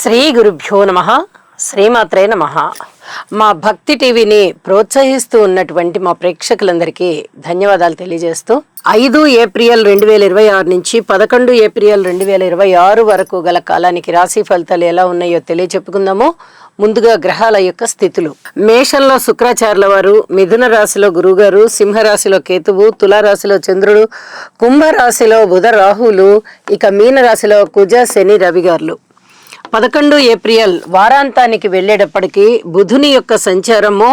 శ్రీ గురుభ్యో నమః. శ్రీమాత్రే నమః. మా భక్తి టీవీని ప్రోత్సహిస్తూ ఉన్నటువంటి మా ప్రేక్షకులందరికీ ధన్యవాదాలు తెలియజేస్తూ 5 ఏప్రిల్ 2026 నుంచి 11 ఏప్రిల్ 2026 వరకు గల కాలానికి రాశి ఫలితాలు ఎలా ఉన్నాయో తెలియచెప్పుకుందాము. ముందుగా గ్రహాల యొక్క స్థితులు. మేషంలో శుక్రాచార్యుల వారు, మిథున రాశిలో గురువుగారు, సింహరాశిలో కేతువు, తులారాశిలో చంద్రుడు, కుంభరాశిలో బుధ రాహులు, ఇక మీన రాశిలో కుజ శని రవి గారులు. 11 ఏప్రిల్ వారాంతానికి వెళ్ళేటప్పటికీ బుధుని యొక్క సంచారము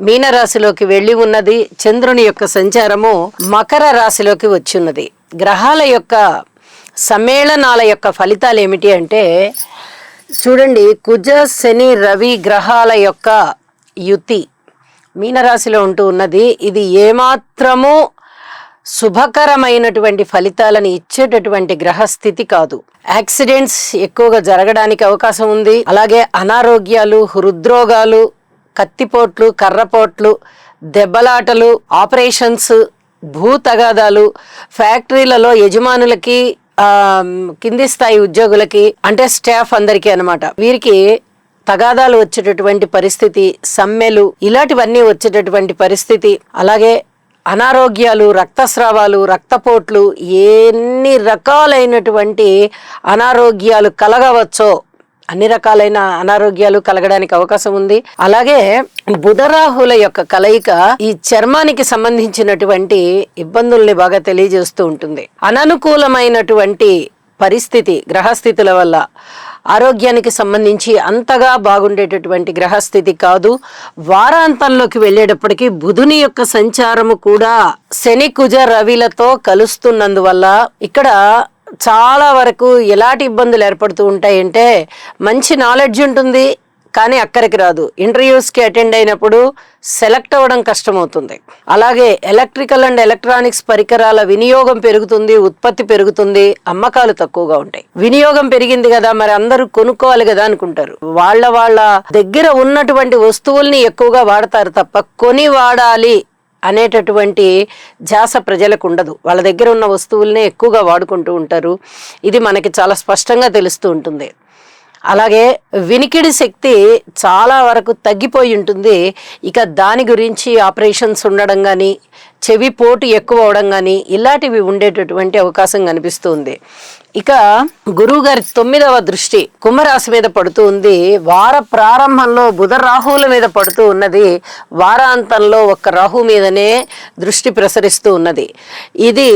మీనరాశిలోకి వెళ్ళి ఉన్నది. చంద్రుని యొక్క సంచారము మకర రాశిలోకి వచ్చిన్నది. గ్రహాల యొక్క సమ్మేళనాల యొక్క ఫలితాలు ఏమిటి అంటే చూడండి, కుజ శని రవి గ్రహాల యొక్క యుతి మీనరాశిలో ఉంటూ ఉన్నది. ఇది ఏమాత్రము శుభకరమైనటువంటి ఫలితాలను ఇచ్చేటటువంటి గ్రహస్థితి కాదు. యాక్సిడెంట్స్ ఎక్కువగా జరగడానికి అవకాశం ఉంది. అలాగే అనారోగ్యాలు, హృద్రోగాలు, కత్తిపోట్లు, కర్రపోట్లు, దెబ్బలాటలు, ఆపరేషన్స్, భూ తగాదాలు, ఫ్యాక్టరీలలో యజమానులకి కింది స్థాయి ఉద్యోగులకి అంటే స్టాఫ్ అందరికీ అన్నమాట, వీరికి తగాదాలు వచ్చేటటువంటి పరిస్థితి, సమ్మెలు, ఇలాంటివన్నీ వచ్చేటటువంటి పరిస్థితి. అలాగే అనారోగ్యాలు, రక్తస్రావాలు, రక్తపోట్లు, ఎన్ని రకాలైనటువంటి అనారోగ్యాలు కలగవచ్చో అన్ని రకాలైన అనారోగ్యాలు కలగడానికి అవకాశం ఉంది. అలాగే బుధరాహుల యొక్క కలయిక ఈ చర్మానికి సంబంధించినటువంటి ఇబ్బందుల్ని బాగా తెలియజేస్తూ ఉంటుంది. అననుకూలమైనటువంటి పరిస్థితి గ్రహస్థితుల వల్ల ఆరోగ్యానికి సంబంధించి అంతగా బాగుండేటటువంటి గ్రహస్థితి కాదు. వారాంతంలోకి వెళ్ళేటప్పటికీ బుధుని యొక్క సంచారము కూడా శని కుజ రవిలతో కలుస్తున్నందువల్ల ఇక్కడ చాలా వరకు ఎలాంటి ఇబ్బందులు ఏర్పడుతూ ఉంటాయంటే, మంచి నాలెడ్జ్ ఉంటుంది కానీ అక్కడికి రాదు. ఇంటర్వ్యూస్కి అటెండ్ అయినప్పుడు సెలెక్ట్ అవ్వడం కష్టమవుతుంది. అలాగే ఎలక్ట్రికల్ అండ్ ఎలక్ట్రానిక్స్ పరికరాల వినియోగం పెరుగుతుంది, ఉత్పత్తి పెరుగుతుంది, అమ్మకాలు తక్కువగా ఉంటాయి. వినియోగం పెరిగింది కదా, మరి అందరూ కొనుక్కోవాలి కదా అనుకుంటారు. వాళ్ళ దగ్గర ఉన్నటువంటి వస్తువుల్ని ఎక్కువగా వాడతారు తప్ప కొని వాడాలి అనేటటువంటి ధ్యాస ప్రజలకు ఉండదు. వాళ్ళ దగ్గర ఉన్న వస్తువుల్నే ఎక్కువగా వాడుకుంటూ ఉంటారు. ఇది మనకి చాలా స్పష్టంగా తెలుస్తూ ఉంటుంది. అలాగే వినికిడి శక్తి చాలా వరకు తగ్గిపోయి ఉంటుంది. ఇక దాని గురించి ఆపరేషన్స్ ఉండడం కానీ, చెవి పోటు ఎక్కువ అవడం కానీ ఇలాంటివి ఉండేటటువంటి అవకాశం కనిపిస్తుంది. ఇక గురువు గారి 9వ దృష్టి కుంభరాశి మీద పడుతూ ఉంది. వార ప్రారంభంలో బుధ రాహువుల మీద పడుతూ ఉన్నది. వారాంతంలో ఒక్క రాహు మీదనే దృష్టి ప్రసరిస్తూ ఉన్నది. ఇది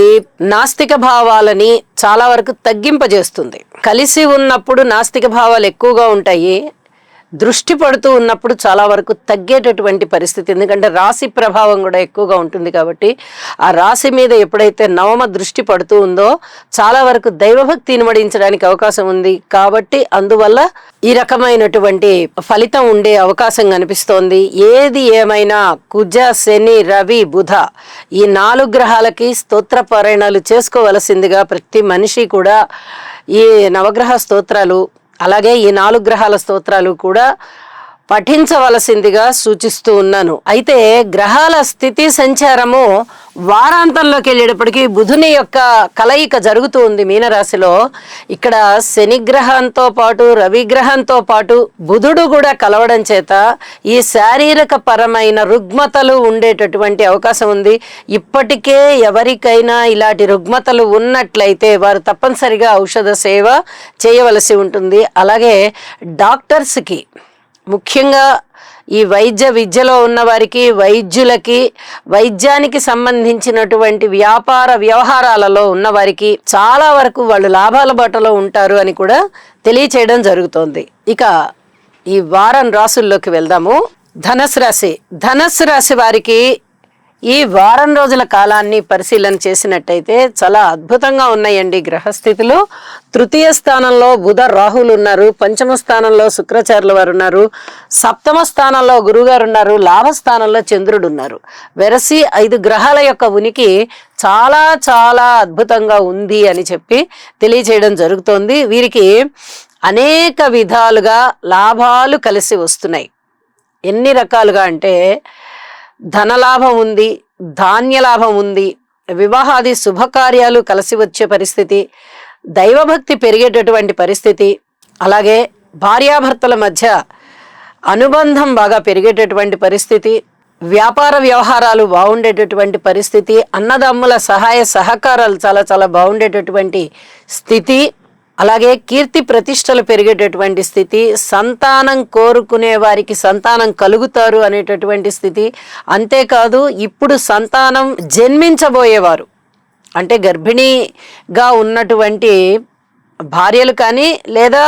నాస్తిక భావాలని చాలా వరకు తగ్గింపజేస్తుంది. కలిసి ఉన్నప్పుడు నాస్తిక భావాలు ఎక్కువగా ఉంటాయి. దృష్టి పడుతూ ఉన్నప్పుడు చాలా వరకు తగ్గేటటువంటి పరిస్థితి. ఎందుకంటే రాశి ప్రభావం కూడా ఎక్కువగా ఉంటుంది కాబట్టి ఆ రాశి మీద ఎప్పుడైతే నవమ దృష్టి పడుతూ ఉందో చాలా వరకు దైవభక్తి ఇనుమడించడానికి అవకాశం ఉంది. కాబట్టి అందువల్ల ఈ రకమైనటువంటి ఫలితం ఉండే అవకాశం కనిపిస్తోంది. ఏది ఏమైనా కుజ శని రవి బుధ ఈ 4 గ్రహాలకి స్తోత్ర పారాయణాలు చేసుకోవలసిందిగా ప్రతి మనిషి కూడా ఈ నవగ్రహ స్తోత్రాలు అలాగే ఈ 4 గ్రహాల స్తోత్రాలు కూడా పఠించవలసిందిగా సూచిస్తూ ఉన్నాను. అయితే గ్రహాల స్థితి సంచారము వారాంతంలోకి వెళ్ళేటప్పటికీ బుధుని యొక్క కలయిక జరుగుతూ ఉంది మీనరాశిలో. ఇక్కడ శని గ్రహంతో పాటు రవి గ్రహంతో పాటు బుధుడు కూడా కలవడం చేత ఈ శారీరక పరమైన రుగ్మతలు ఉండేటటువంటి అవకాశం ఉంది. ఇప్పటికే ఎవరికైనా ఇలాంటి రుగ్మతలు ఉన్నట్లయితే వారు తప్పనిసరిగా ఔషధ సేవ చేయవలసి ఉంటుంది. అలాగే డాక్టర్స్కి, ముఖ్యంగా ఈ వైద్య విద్యలో ఉన్న వారికి, వైద్యులకి, వైద్యానికి సంబంధించినటువంటి వ్యాపార వ్యవహారాలలో ఉన్నవారికి చాలా వరకు వాళ్ళు లాభాల బాటలో ఉంటారు అని కూడా తెలియచేయడం జరుగుతోంది. ఇక ఈ వారం రాసుల్లోకి వెళ్దాము. ధనుసు రాశి. ధనుసు రాశి వారికి ఈ వారం రోజుల కాలాన్ని పరిశీలన చేసినట్టయితే చాలా అద్భుతంగా ఉన్నాయండి గ్రహస్థితులు. 3వ స్థానంలో బుధ రాహులు ఉన్నారు. 5వ స్థానంలో శుక్రాచార్యుల వారు ఉన్నారు. 7వ స్థానంలో గురువుగారు ఉన్నారు. లాభస్థానంలో చంద్రుడు ఉన్నారు. వెరసి 5 గ్రహాల యొక్క ఉనికి చాలా చాలా అద్భుతంగా ఉంది అని చెప్పి తెలియచేయడం జరుగుతోంది. వీరికి అనేక విధాలుగా లాభాలు కలిసి వస్తున్నాయి. ఎన్ని రకాలుగా అంటే ధనలాభం ఉంది, ధాన్యలాభం ఉంది, వివాహాది శుభకార్యాలు కలిసి వచ్చే పరిస్థితి, దైవభక్తి పెరిగేటటువంటి పరిస్థితి, అలాగే భార్యాభర్తల మధ్య అనుబంధం బాగా పెరిగేటటువంటి పరిస్థితి, వ్యాపార వ్యవహారాలు బాగుండేటటువంటి పరిస్థితి, అన్నదమ్ముల సహాయ సహకారాలు చాలా చాలా బాగుండేటటువంటి స్థితి, అలాగే కీర్తి ప్రతిష్టలు పెరిగేటటువంటి స్థితి, సంతానం కోరుకునే వారికి సంతానం కలుగుతారు అనేటటువంటి స్థితి. అంతేకాదు ఇప్పుడు సంతానం జన్మించబోయేవారు అంటే గర్భిణీగా ఉన్నటువంటి భార్యలు కానీ లేదా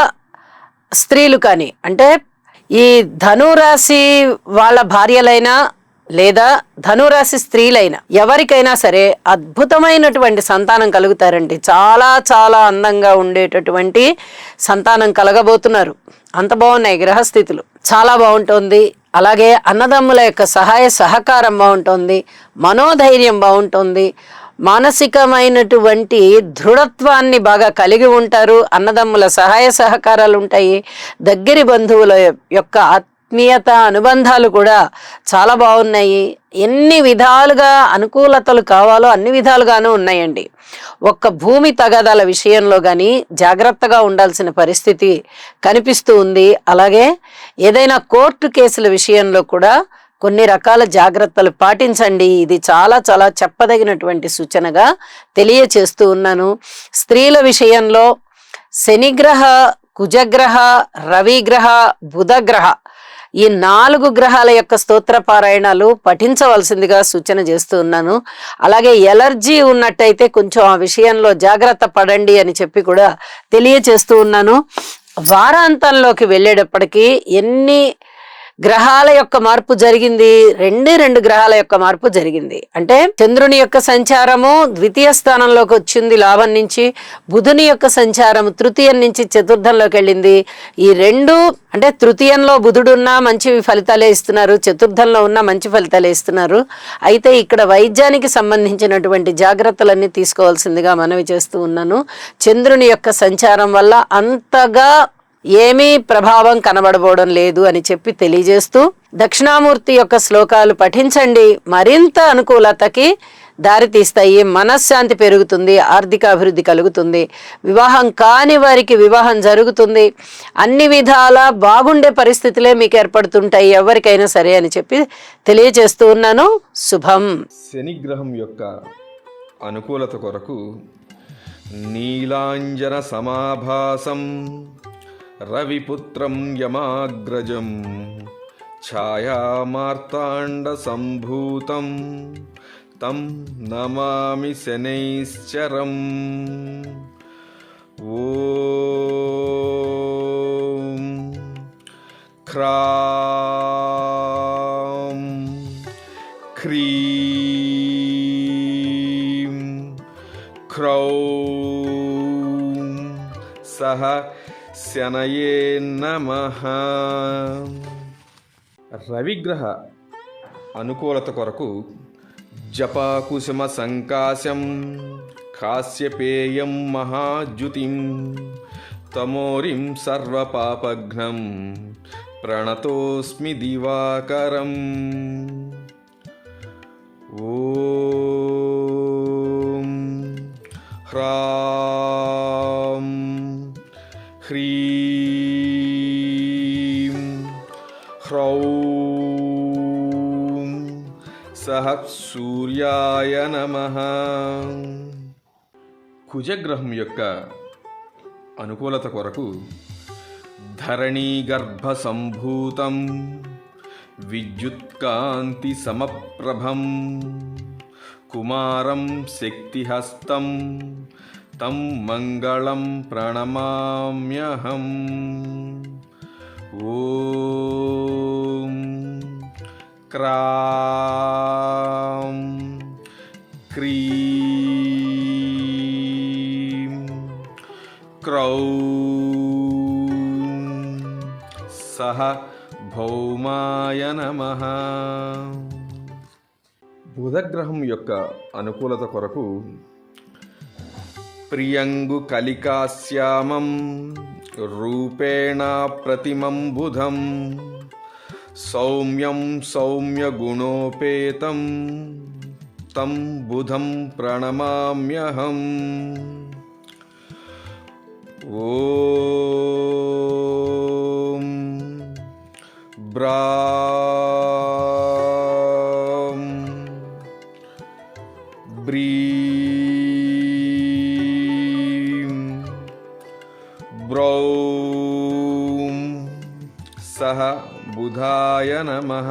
స్త్రీలు కానీ, అంటే ఈ ధనురాశి వాళ్ళ భార్యలైనా లేదా ధనురాశి స్త్రీలైనా ఎవరికైనా సరే అద్భుతమైనటువంటి సంతానం కలుగుతారండి. చాలా చాలా అందంగా ఉండేటటువంటి సంతానం కలగబోతున్నారు. అంత బాగున్నాయి గ్రహస్థితులు, చాలా బాగుంటుంది. అలాగే అన్నదమ్ముల యొక్క సహాయ సహకారం బాగుంటుంది, మనోధైర్యం బాగుంటుంది, మానసికమైనటువంటి దృఢత్వాన్ని బాగా కలిగి ఉంటారు, అన్నదమ్ముల సహాయ సహకారాలు ఉంటాయి, దగ్గరి బంధువుల యొక్క ఆత్మీయత అనుబంధాలు కూడా చాలా బాగున్నాయి. ఎన్ని విధాలుగా అనుకూలతలు కావాలో అన్ని విధాలుగానూ ఉన్నాయండి. ఒక్క భూమి తగాదాల విషయంలో కానీ జాగ్రత్తగా ఉండాల్సిన పరిస్థితి కనిపిస్తూ ఉంది. అలాగే ఏదైనా కోర్టు కేసుల విషయంలో కూడా కొన్ని రకాల జాగ్రత్తలు పాటించండి. ఇది చాలా చాలా చెప్పదగినటువంటి సూచనగా తెలియచేస్తూ ఉన్నాను. స్త్రీల విషయంలో శనిగ్రహ, కుజగ్రహ, రవిగ్రహ, బుధగ్రహ ఈ 4 గ్రహాల యొక్క స్తోత్ర పారాయణాలు పఠించవలసిందిగా సూచన చేస్తూ ఉన్నాను. అలాగే ఎలర్జీ ఉన్నట్టయితే కొంచెం ఆ విషయంలో జాగ్రత్త పడండి అని చెప్పి కూడా తెలియచేస్తూ ఉన్నాను. వారాంతంలోకి వెళ్ళేటప్పటికీ ఎన్ని గ్రహాల యొక్క మార్పు జరిగింది, 2 గ్రహాల యొక్క మార్పు జరిగింది. అంటే చంద్రుని యొక్క సంచారము ద్వితీయ స్థానంలోకి వచ్చింది లాభం నుంచి, బుధుని యొక్క సంచారం తృతీయం నుంచి చతుర్థంలోకి వెళ్ళింది. ఈ 2 అంటే తృతీయంలో బుధుడున్నా మంచి ఫలితాలే ఇస్తున్నారు, చతుర్థంలో ఉన్న మంచి ఫలితాలే ఇస్తున్నారు. అయితే ఇక్కడ వైద్యానికి సంబంధించినటువంటి జాగ్రత్తలన్నీ తీసుకోవాల్సిందిగా మనవి చేస్తూ ఉన్నాను. చంద్రుని యొక్క సంచారం వల్ల అంతగా ఏమీ ప్రభావం కనబడబోవడం లేదు అని చెప్పి తెలియజేస్తూ, దక్షిణామూర్తి యొక్క శ్లోకాలు పఠించండి, మరింత అనుకూలతకి దారితీస్తాయి, మనశ్శాంతి పెరుగుతుంది, ఆర్థిక అభివృద్ధి కలుగుతుంది, వివాహం కాని వారికి వివాహం జరుగుతుంది, అన్ని విధాల బాగుండే పరిస్థితులే మీకు ఏర్పడుతుంటాయి ఎవరికైనా సరే అని చెప్పి తెలియజేస్తూ ఉన్నాను. శుభం. శనిగ్రహం యొక్క అనుకూలత కొరకు నీలాంజన సమాభాసం రవిపుత్రం యమాగ్రజం ఛాయామార్తాండ సంభూతం తం నమామి శనైశ్చరం. ఓం క్రాం క్రీం క్రౌం సహ శనయే నమః. రవిగ్రహ అనుకూలత కొరకు జపాకుసుమ సంకాశం కాశ్యపేయం మహాద్యుతిం తమోరిం సర్వపాపఘ్నం ప్రణతోస్మి దివాకరం. ఓం హ్రాం హ్రీం హ్రౌం సహ సూర్యాయ నమః. కుజగ్రహం యొక్క అనుకూలత కొరకు ధరణీ గర్భ సంభూతం విద్యుత్కాంతి సమప్రభం కుమారం శక్తిహస్తం తం మంగళం ప్రణమామ్యహం. ఓం క్రాం క్రీం క్రౌం సహ భౌమాయ నమః. బుధగ్రహం యొక్క అనుకూలత కొరకు ప్రియంగు కలికాశ్యామం రూపేణ ప్రతిమం బుధం సౌమ్యం సౌమ్యగుణోపేతం తం బుధం ప్రణమామ్యహం. ఓం బ్రాం బ్రీం బ్రౌం సహ బుధాయ నమః.